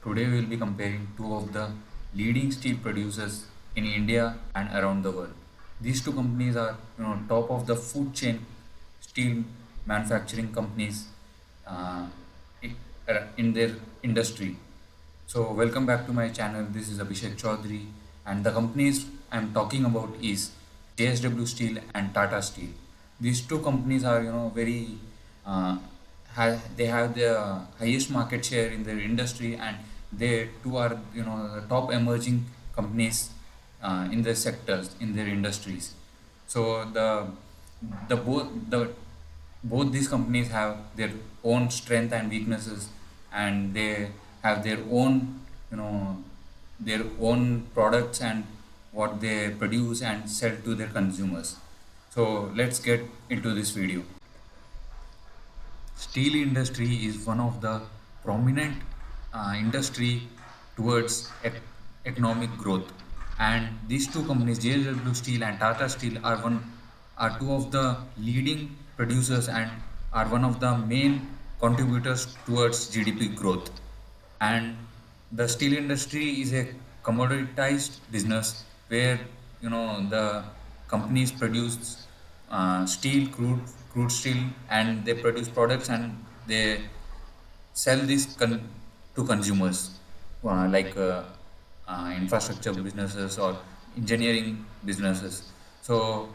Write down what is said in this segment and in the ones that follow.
Today we will be comparing two of the leading steel producers in India and around the world. These two companies are, top of the food chain steel manufacturing companies uh, in their industry. So welcome back to my channel. This is Abhishek Chaudhary, and the companies I'm talking about is JSW Steel and Tata Steel. These two companies are, very uh, they have the highest market share in their industry, and they too are, the top emerging companies in their sectors, in their industries. So the both these companies have their own strength and weaknesses, and they have their own, their own products and what they produce and sell to their consumers. So let's get into this video. Steel industry is one of the prominent industry towards economic growth, and these two companies, JSW Steel and Tata Steel, are two of the leading producers and are one of the main contributors towards GDP growth. And the steel industry is a commoditized business where the companies produce steel, crude steel, and they produce products and they sell this to consumers, infrastructure businesses or engineering businesses. So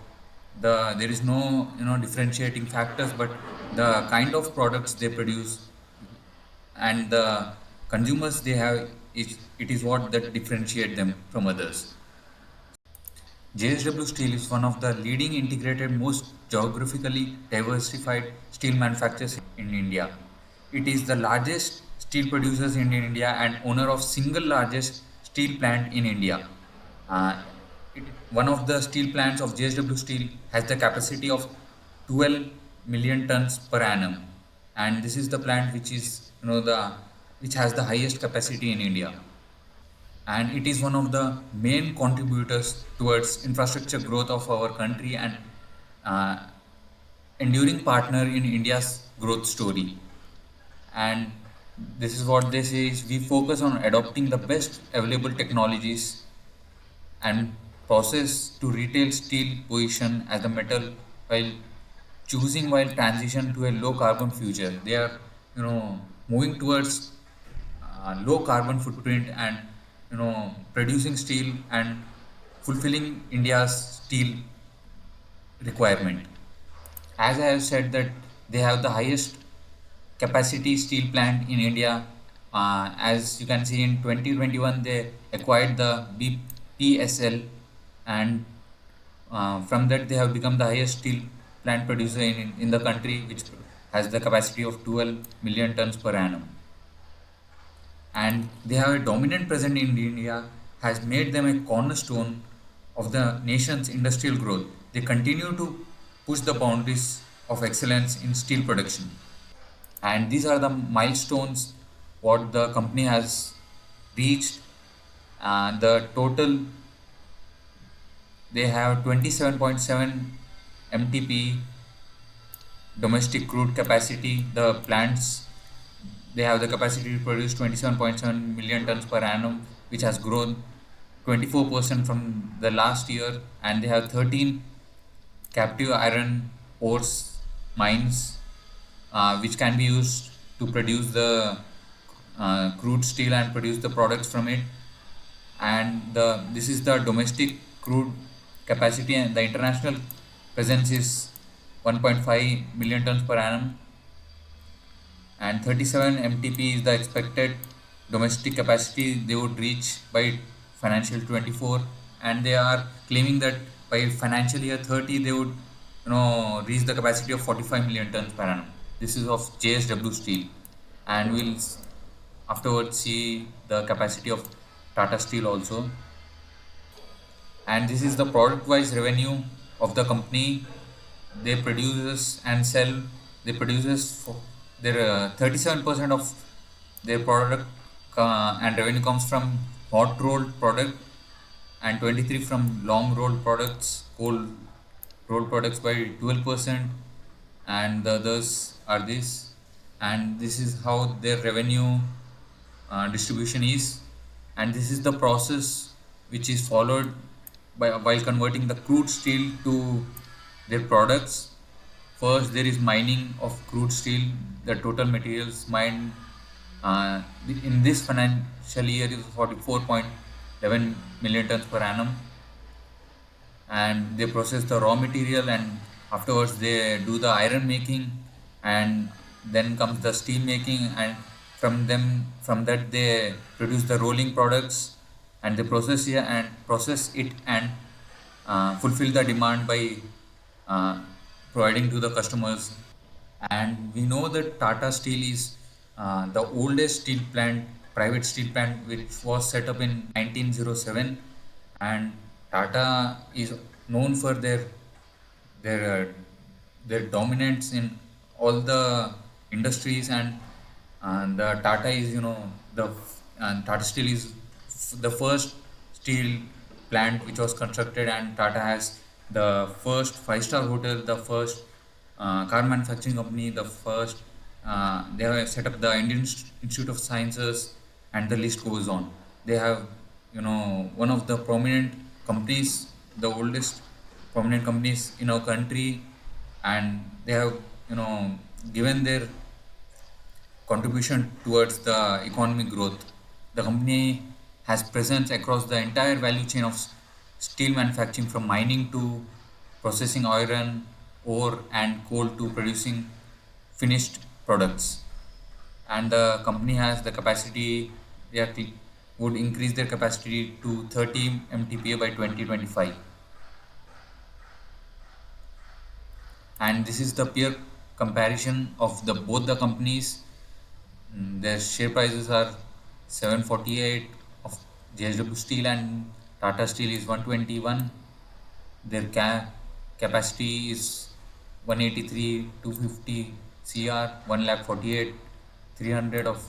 there is no differentiating factors, but the kind of products they produce and the consumers they have, it is what that differentiate them from others. JSW Steel is one of the leading integrated, most geographically diversified steel manufacturers in India. It is the largest steel producers in India and owner of single largest steel plant in India. Uh, One of the steel plants of JSW Steel has the capacity of 12 million tons per annum, and this is the plant which is the which has the highest capacity in India, and it is one of the main contributors towards infrastructure growth of our country and uh, enduring partner in India's growth story. And this is what they say is we focus on adopting the best available technologies and process to retail steel position as a metal while transition to a low carbon future. They are moving towards low carbon footprint and producing steel and fulfilling India's steel requirement. As I have said that they have the highest capacity steel plant in India. As you can see, in 2021 they acquired the BPSL, and from that they have become the highest steel plant producer in the country, which has the capacity of 12 million tons per annum. And they have a dominant presence in India, has made them a cornerstone of the nation's industrial growth. They continue to push the boundaries of excellence in steel production. And these are the milestones what the company has reached. The total, they have 27.7 MTP domestic crude capacity. The plants, they have the capacity to produce 27.7 million tons per annum, which has grown 24% from the last year, and they have 13 captive iron ores mines, which can be used to produce the crude steel and produce the products from it. And this is the domestic crude capacity, and the international presence is 1.5 million tons per annum, and 37 MTP is the expected domestic capacity they would reach by financial 24, and they are claiming that by financial year 30 they would reach the capacity of 45 million tons per annum. This is of JSW Steel, and we'll afterwards see the capacity of Tata Steel also. And this is the product wise revenue of the company. They produces and sell, they produces for their 37% of their product and revenue comes from hot rolled product, and 23 from long rolled products, cold rolled products by 12%, and the others are this. And this is how their revenue distribution is, and this is the process which is followed by while converting the crude steel to their products. First, there is mining of crude steel. The total materials mined in this financial year is 44.11 million tons per annum, and they process the raw material, and afterwards they do the iron making, and then comes the steel making, and from that they produce the rolling products, and they process it and fulfill the demand by uh, providing to the customers. And we know that Tata Steel is the oldest steel plant, private steel plant, which was set up in 1907, and Tata is known for their their dominance in all the industries, and the Tata is the and Tata Steel is the first steel plant which was constructed, and Tata has the first five-star hotel, the first car manufacturing company, the first they have set up the Indian Institute of Sciences, and the list goes on. They have one of the prominent companies, the oldest prominent companies in our country, and they have given their contribution towards the economic growth. The company has presence across the entire value chain of steel manufacturing, from mining to processing iron, ore, and coal to producing finished products. And the company has the capacity, they are, would increase their capacity to 30 MTPA by 2025. And this is the peer comparison of the both the companies. Their share prices are 748 of JSW Steel, and Tata Steel is 121. Their capacity is 183, 250 CR, 1 lakh 48, 300 of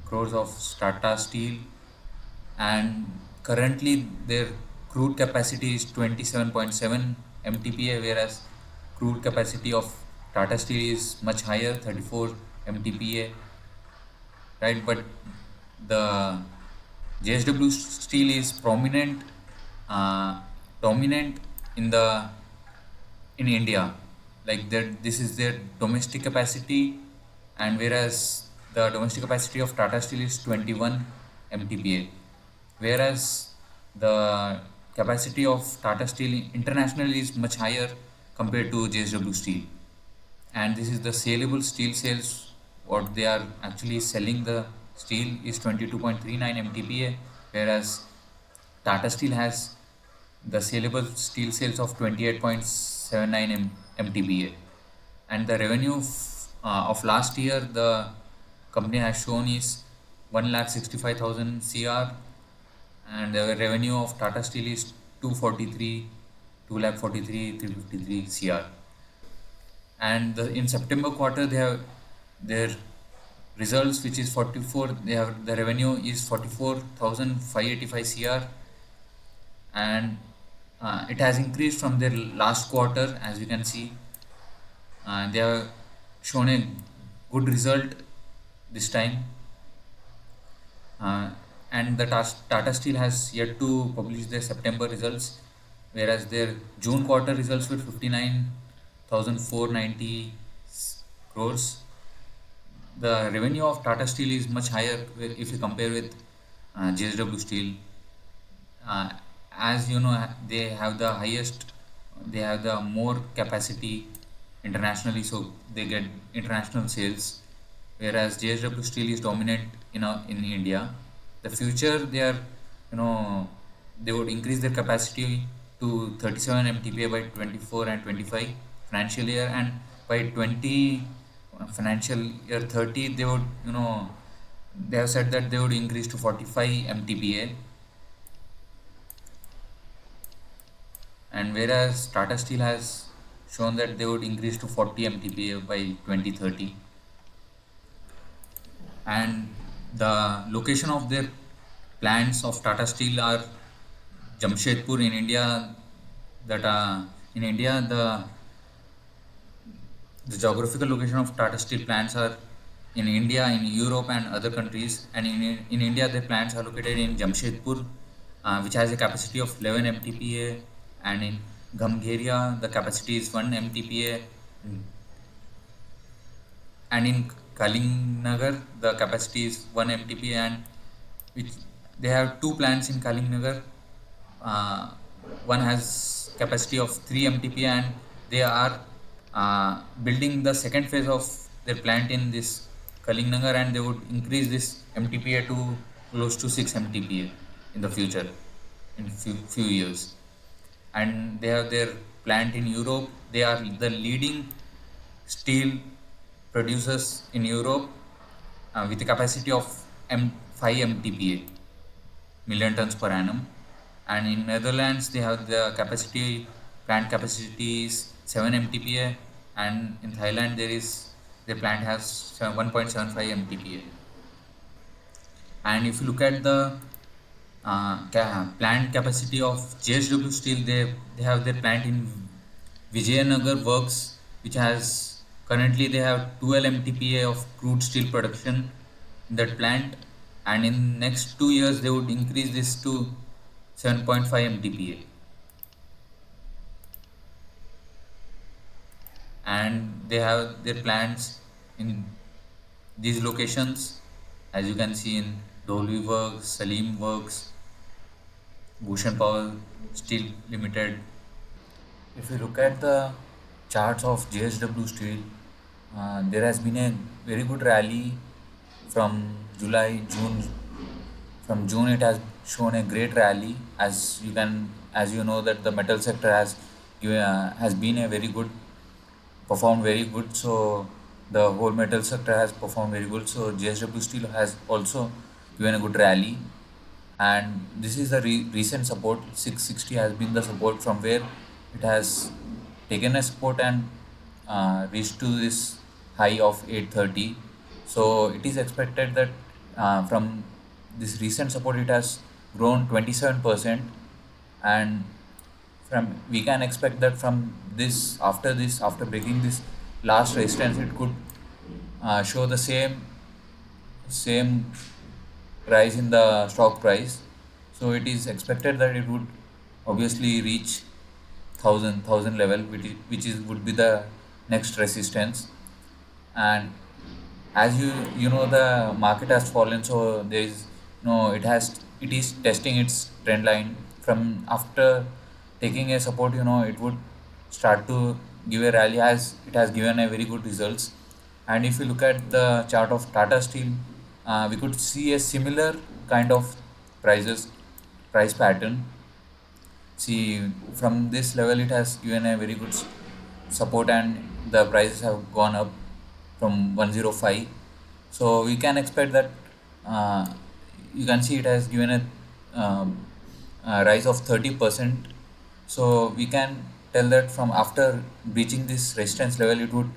crores of Tata Steel, and currently their crude capacity is 27.7 MTPA, whereas crude capacity of Tata Steel is much higher, 34 MTPA, right? But the JSW Steel is dominant in the in India. Like this is their domestic capacity, and whereas the domestic capacity of Tata Steel is 21 MTPA, whereas the capacity of Tata Steel internationally is much higher compared to JSW Steel. And this is the saleable steel sales. What they are actually selling the steel is 22.39 MTPA, whereas Tata Steel has the saleable steel sales of 28.79 MTPA. And the revenue of last year, the company has shown is 1,65,000 CR, and the revenue of Tata Steel is 243, 2,43, 353 CR. And in September quarter they have their results, which is 44. They have the revenue is 44,585 CR, and it has increased from their last quarter. As you can see, they have shown a good result this time, uh, and the Tata Steel has yet to publish their September results, whereas their June quarter results were 59,490 crores. The revenue of Tata Steel is much higher if you compare with JSW Steel. Uh, as you know, they have the more capacity internationally, so they get international sales, whereas JSW Steel is dominant in India. The future, they would increase their capacity to 37 MTPA by 24 and 25 financial year, and by 20 financial year 30 they would they have said that they would increase to 45 MTPA, and whereas Tata Steel has shown that they would increase to 40 MTPA by 2030. And the location of their plants of Tata Steel are Jamshedpur in India. That in India, the geographical location of Tata Steel plants are in India, in Europe, and other countries. And in India, the plants are located in Jamshedpur, which has a capacity of 11 MTPA, and in Gamgheria, the capacity is 1 MTPA, and in Kalingnagar, the capacity is 1 MTPA, and which they have two plants in Kalingnagar. Uh, One has capacity of 3 MTPA, and they are building the second phase of their plant in this Kalingnagar, and they would increase this MTPA to close to 6 MTPA in the future, in few years. And they have their plant in Europe. They are the leading steel producers in Europe, with a capacity of 5 MTPA, million tons per annum. And in Netherlands, they have the capacity, plant capacity is 7 MTPA, and in Thailand, the plant has 1.75 MTPA. And if you look at the plant capacity of JSW Steel, they have their plant in Vijayanagar works, which has currently they have 12 MTPA of crude steel production in that plant, and in next 2 years they would increase this to 7.5 MTPA. And they have their plants in these locations, as you can see in Dolvi Works, Salim Works, Bhushan Power Steel Limited. If you look at the charts of JSW Steel, there has been a very good rally from July, June. From June, it has shown a great rally. As you know, that the metal sector has been a very good, performed very good. So the whole metal sector has performed very good. So JSW Steel has also given a good rally, and this is the recent support. 660 has been the support from where it has taken a support and reached to this high of 830. So it is expected that from this recent support it has grown 27%, and from we can expect that from this after breaking this last resistance, it could show the same rise in the stock price. So it is expected that it would obviously reach thousand level, which is would be the next resistance. And as you know, the market has fallen, so there is no it is testing its trend line. From after taking a support, it would start to give a rally, as it has given a very good results. And if you look at the chart of Tata Steel, we could see a similar kind of prices price pattern. See, from this level, it has given a very good support, and the prices have gone up from 105. So we can expect that uh, you can see it has given a rise of 30%. So we can tell that from after reaching this resistance level, it would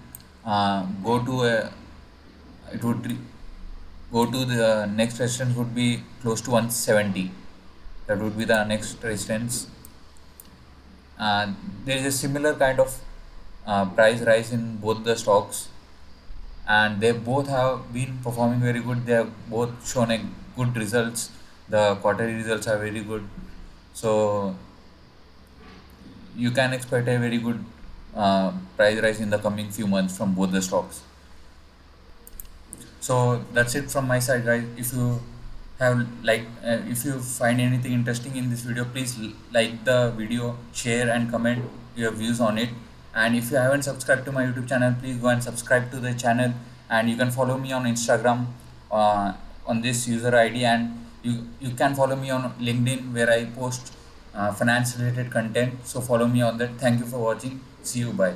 go to a it would go to the next resistance would be close to 170. That would be the next resistance. uh, there is a similar kind of price rise in both the stocks, and they both have been performing very good. They have both shown a good results. The quarterly results are very good, so you can expect a very good price rise in the coming few months from both the stocks. So that's it from my side, guys. If you find anything interesting in this video, please like the video, share, and comment your views on it. And if you haven't subscribed to my YouTube channel, please go and subscribe to the channel. And you can follow me on Instagram on this user ID, and you can follow me on LinkedIn, where I post finance related content. So follow me on that. Thank you for watching. See you. Bye.